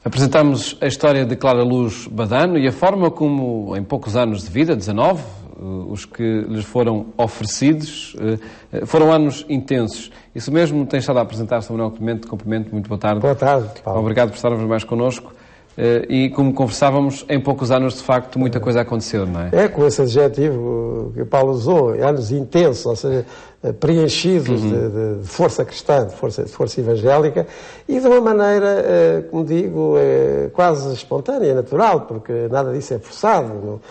Apresentamos a história de Clara Luz Badano e a forma como, em poucos anos de vida, 19, os que lhes foram oferecidos, foram anos intensos. Isso mesmo tem estado a apresentar-se ao Manuel Clemente. Cumprimento, muito boa tarde. Boa tarde, Paulo. Obrigado por estarmos mais connosco. E como conversávamos, em poucos anos, de facto, muita coisa aconteceu, não é? É, com esse adjetivo que o Paulo usou, anos intensos, ou seja, preenchidos de força cristã, de força evangélica, e de uma maneira, como digo, quase espontânea, natural, porque nada disso é forçado.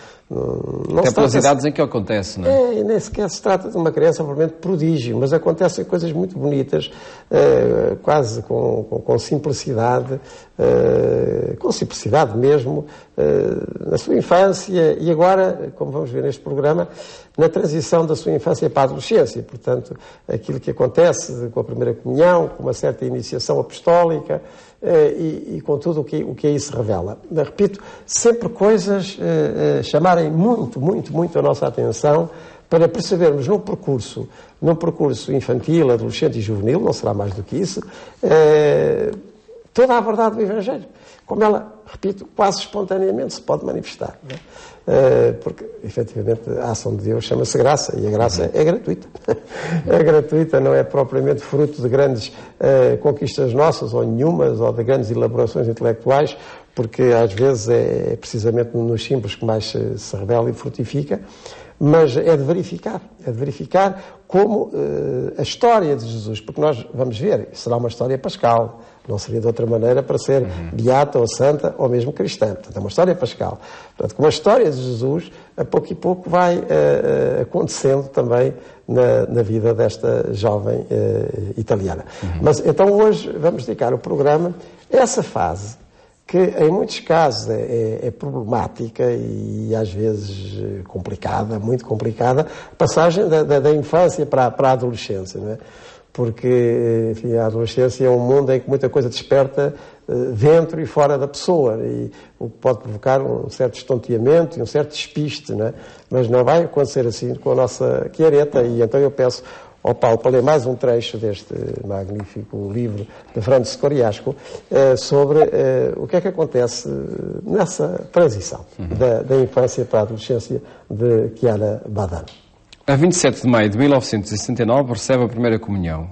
Até pelas idades em que acontece, não é? E nem sequer se trata de uma criança provavelmente prodígio, mas acontecem coisas muito bonitas, quase com simplicidade, mesmo, na sua infância e agora, como vamos ver neste programa, na transição da sua infância para a adolescência. Portanto, aquilo que acontece com a primeira comunhão, com uma certa iniciação apostólica e com tudo o que aí se revela. Mas, repito, sempre coisas chamarem muito a nossa atenção para percebermos num percurso infantil, adolescente e juvenil, não será mais do que isso, toda a verdade do Evangelho, como ela, repito, quase espontaneamente se pode manifestar. Não é? Porque, efetivamente, a ação de Deus chama-se graça, e a graça é gratuita. É gratuita, não é propriamente fruto de grandes conquistas nossas, ou nenhumas, ou de grandes elaborações intelectuais, porque às vezes é precisamente nos simples que mais se revela e frutifica, mas é de verificar como a história de Jesus, porque nós vamos ver, será uma história pascal, não seria de outra maneira para ser beata ou santa ou mesmo cristã. Portanto, é uma história pascal. Portanto, como a história de Jesus, a pouco e pouco vai acontecendo também na vida desta jovem italiana. Mas então hoje vamos dedicar o programa a essa fase que em muitos casos é problemática e às vezes complicada, muito complicada, a passagem da infância para a adolescência, não é? Porque, enfim, a adolescência é um mundo em que muita coisa desperta dentro e fora da pessoa, e o que pode provocar um certo estonteamento e um certo despiste, não é? Mas não vai acontecer assim com a nossa Chiaretta, e então eu peço ao Paulo para ler mais um trecho deste magnífico livro de Francis Coriasco sobre o que é que acontece nessa transição da infância para a adolescência de Chiara Badano. A 27 de maio de 1969 recebe a primeira comunhão.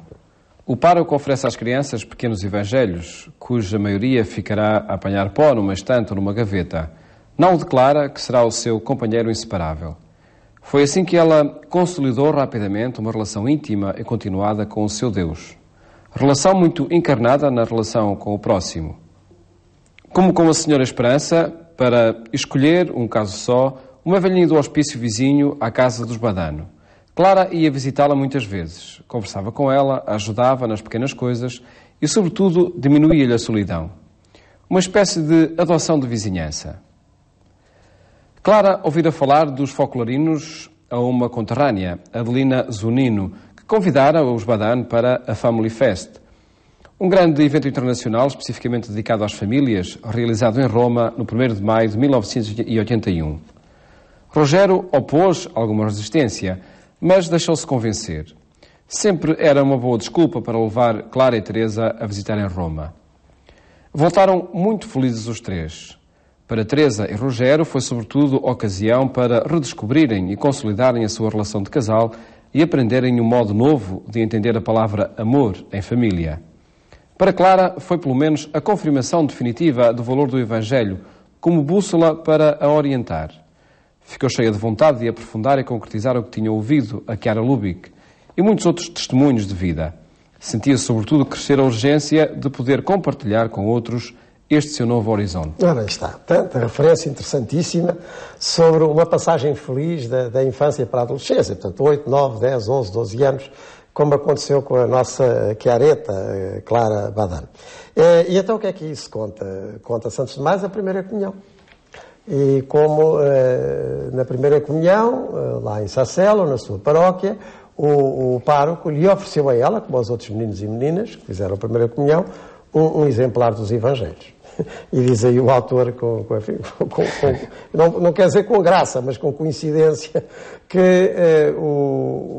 O pároco oferece às crianças pequenos evangelhos, cuja maioria ficará a apanhar pó numa estante ou numa gaveta. Não declara que será o seu companheiro inseparável. Foi assim que ela consolidou rapidamente uma relação íntima e continuada com o seu Deus. Relação muito encarnada na relação com o próximo. Como com a Senhora Esperança, para escolher um caso só, uma velhinha do hospício vizinho à casa dos Badano. Clara ia visitá-la muitas vezes. Conversava com ela, ajudava nas pequenas coisas e, sobretudo, diminuía-lhe a solidão. Uma espécie de adoção de vizinhança. Clara ouvira falar dos folclorinos a uma conterrânea, Adelina Zunino, que convidara os Badano para a Family Fest, um grande evento internacional especificamente dedicado às famílias, realizado em Roma no 1º de maio de 1981. Rogério opôs alguma resistência, mas deixou-se convencer. Sempre era uma boa desculpa para levar Clara e Teresa a visitarem Roma. Voltaram muito felizes os três. Para Teresa e Rogério foi sobretudo ocasião para redescobrirem e consolidarem a sua relação de casal e aprenderem um modo novo de entender a palavra amor em família. Para Clara foi pelo menos a confirmação definitiva do valor do Evangelho como bússola para a orientar. Ficou cheia de vontade de aprofundar e concretizar o que tinha ouvido a Chiara Lubick e muitos outros testemunhos de vida. Sentia sobretudo crescer a urgência de poder compartilhar com outros este seu novo horizonte. Ora, está. Tanta referência interessantíssima sobre uma passagem feliz da infância para a adolescência. Portanto, 8, 9, 10, 11, 12 anos, como aconteceu com a nossa Chiaretta, Clara Badano. E então o que é que isso conta? Conta-se antes de mais a primeira comunhão. E como na primeira comunhão, lá em Sacelo, na sua paróquia, o pároco lhe ofereceu a ela, como aos outros meninos e meninas que fizeram a primeira comunhão, um exemplar dos Evangelhos. E diz aí o autor, não quer dizer com graça, mas com coincidência, que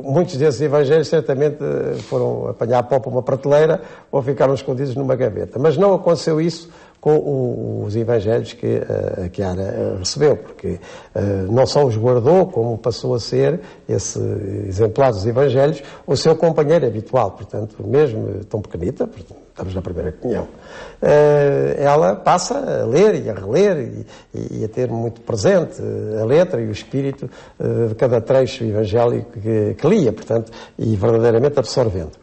muitos desses evangelhos certamente foram apanhar pó para uma prateleira ou ficaram escondidos numa gaveta. Mas não aconteceu isso com os evangelhos que a Chiara recebeu, porque não só os guardou, como passou a ser, esse exemplar dos evangelhos, o seu companheiro habitual. Portanto, mesmo tão pequenita, estamos na primeira comunhão, ela passa a ler e a reler e a ter muito presente a letra e o espírito de cada trecho evangélico que lia, portanto, e verdadeiramente absorvendo.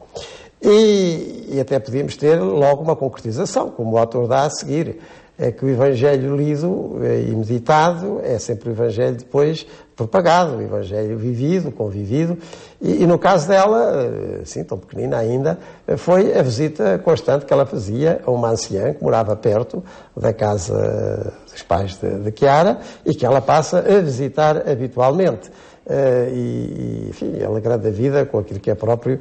E até podíamos ter logo uma concretização, como o autor dá a seguir, é que o Evangelho lido e meditado é sempre o Evangelho depois propagado, o Evangelho vivido, convivido, e no caso dela, assim, tão pequenina ainda, foi a visita constante que ela fazia a uma anciã que morava perto da casa dos pais de Chiara e que ela passa a visitar habitualmente. Enfim, alegrando a vida com aquilo que é próprio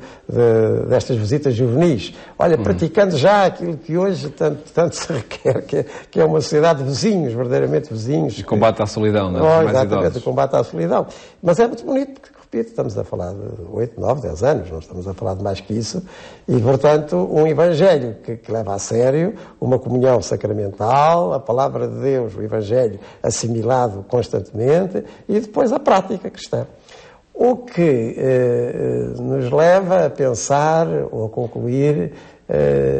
destas visitas juvenis. Olha, praticando já aquilo que hoje tanto se requer, que é uma sociedade de vizinhos, verdadeiramente vizinhos. E combate à solidão, não é? Exatamente, o combate à solidão. Mas é muito bonito, porque, repito, estamos a falar de 8, 9, 10 anos, não estamos a falar de mais que isso, e, portanto, um Evangelho que leva a sério uma comunhão sacramental, a palavra de Deus, o Evangelho assimilado constantemente, e depois a prática cristã. O que nos leva a pensar ou a concluir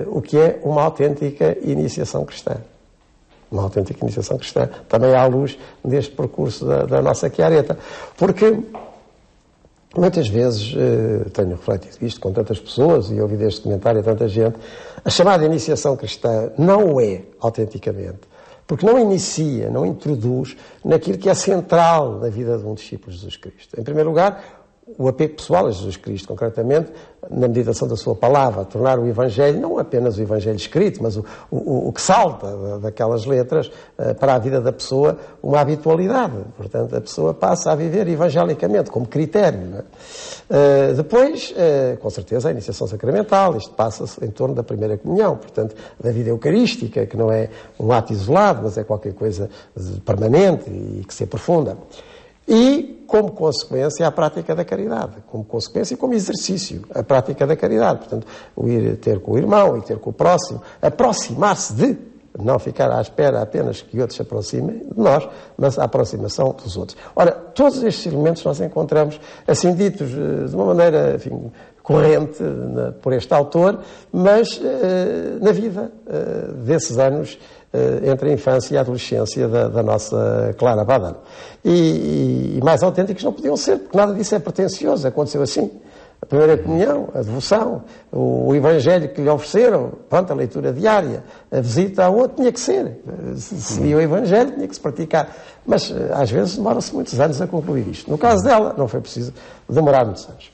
o que é uma autêntica iniciação cristã. Uma autêntica iniciação cristã, também à luz deste percurso da nossa Chiaretta. Porque muitas vezes tenho refletido isto com tantas pessoas e ouvido este comentário a tanta gente, a chamada iniciação cristã não o é autenticamente, porque não inicia, não introduz naquilo que é central na vida de um discípulo de Jesus Cristo. Em primeiro lugar, o apego pessoal a Jesus Cristo, concretamente na meditação da sua palavra, tornar o Evangelho, não apenas o Evangelho escrito, mas o que salta daquelas letras para a vida da pessoa, uma habitualidade. Portanto, a pessoa passa a viver evangelicamente, como critério. Não é? Depois, com certeza, a iniciação sacramental, isto passa-se em torno da primeira comunhão, portanto, da vida eucarística, que não é um ato isolado, mas é qualquer coisa permanente e que se aprofunda. E, como consequência, a prática da caridade. Como consequência e como exercício, a prática da caridade. Portanto, o ir ter com o irmão e ter com o próximo, aproximar-se de, não ficar à espera apenas que outros se aproximem de nós, mas a aproximação dos outros. Ora, todos estes elementos nós encontramos, assim ditos, de uma maneira, enfim, corrente por este autor, mas na vida desses anos entre a infância e a adolescência da nossa Clara Badan. E mais autênticos não podiam ser, porque nada disso é pretencioso, aconteceu assim. A primeira comunhão, a devoção, o Evangelho que lhe ofereceram, pronto, a leitura diária, a visita ao outro, tinha que ser. Se lia o Evangelho, tinha que se praticar. Mas, às vezes, demora-se muitos anos a concluir isto. No caso dela, não foi preciso demorar muitos anos.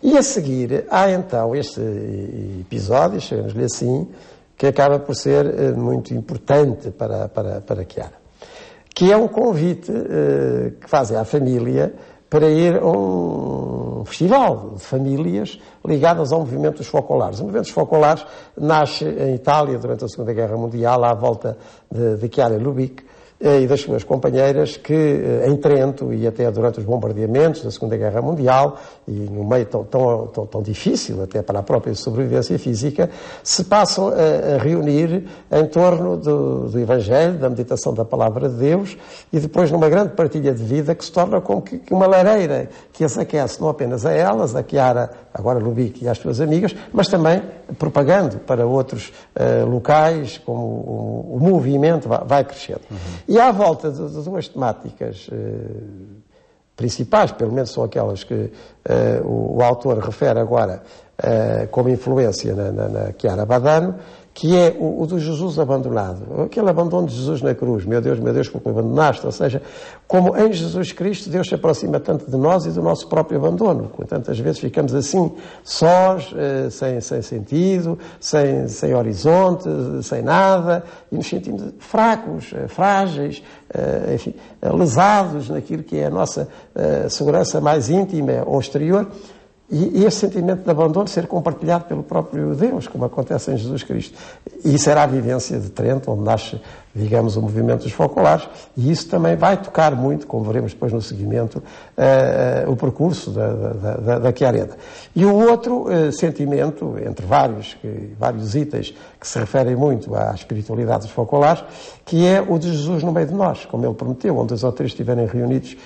E a seguir, há então este episódio, chamamos-lhe assim, que acaba por ser muito importante para Chiara, que é um convite que fazem à família para ir a um festival de famílias ligadas ao movimento dos focolares. O movimento dos focolares nasce em Itália durante a Segunda Guerra Mundial, à volta de Chiara Lubich e das suas companheiras, que em Trento e até durante os bombardeamentos da Segunda Guerra Mundial, e num meio tão difícil até para a própria sobrevivência física, se passam a reunir em torno do Evangelho, da meditação da Palavra de Deus, e depois numa grande partilha de vida que se torna como que uma lareira que as aquece não apenas a elas, a Chiara, agora Lubich e às suas amigas, mas também propagando para outros locais, como o movimento vai crescendo. E à volta de duas temáticas principais, pelo menos são aquelas que o autor refere agora como influência na Chiara Badano, que é o do Jesus abandonado. Aquele abandono de Jesus na cruz. Meu Deus, porque me abandonaste. Ou seja, como em Jesus Cristo Deus se aproxima tanto de nós e do nosso próprio abandono. Tantas vezes ficamos assim, sós, sem sentido, sem horizonte, sem nada, e nos sentimos fracos, frágeis, enfim, lesados naquilo que é a nossa segurança mais íntima ou exterior. E esse sentimento de abandono ser compartilhado pelo próprio Deus, como acontece em Jesus Cristo. E isso era a vivência de Trento, onde nasce digamos, o movimento dos focolares, e isso também vai tocar muito, como veremos depois no seguimento, o percurso da Chiaretta. E o outro sentimento, entre vários itens que se referem muito à espiritualidade dos focolares, que é o de Jesus no meio de nós, como ele prometeu, onde 2 ou 3 estiverem reunidos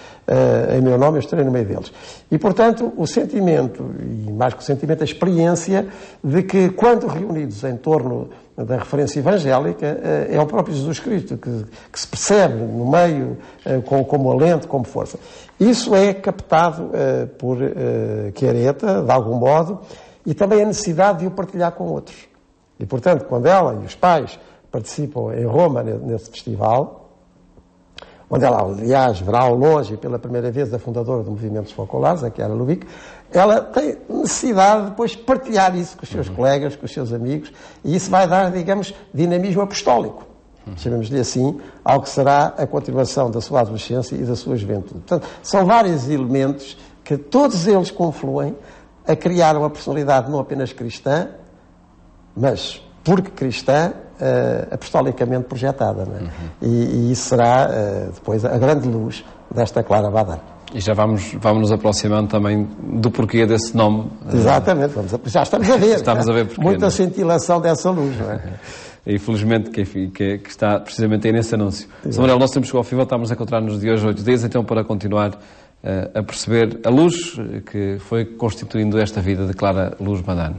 em meu nome, eu estarei no meio deles. E, portanto, o sentimento, e mais que o sentimento, a experiência de que, quando reunidos em torno da referência evangélica, é o próprio Jesus Cristo que se percebe no meio como alento, como força. Isso é captado por Chiaretta, de algum modo, e também a necessidade de o partilhar com outros. E, portanto, quando ela e os pais participam em Roma nesse festival, onde ela, aliás, verá ao longe, pela primeira vez, a fundadora do movimento dos focolares, a Chiara Lubick, ela tem necessidade de depois partilhar isso com os seus colegas, com os seus amigos, e isso vai dar, digamos, dinamismo apostólico, chamemos-lhe assim, ao que será a continuação da sua adolescência e da sua juventude. Portanto, são vários elementos que todos eles confluem a criar uma personalidade não apenas cristã, mas, porque cristã, apostolicamente projetada. Não é? E isso será depois a grande luz desta Clara Badan. E já vamos nos aproximando também do porquê desse nome. Exatamente, já estamos a ver. Estamos a ver porquê, muita cintilação dessa luz, não é? E felizmente que está precisamente aí nesse anúncio. Sr. Manuel, nós temos que ao fim, voltámos a encontrar-nos de hoje 8 dias, então, para continuar a perceber a luz que foi constituindo esta vida de Clara Luz Badan.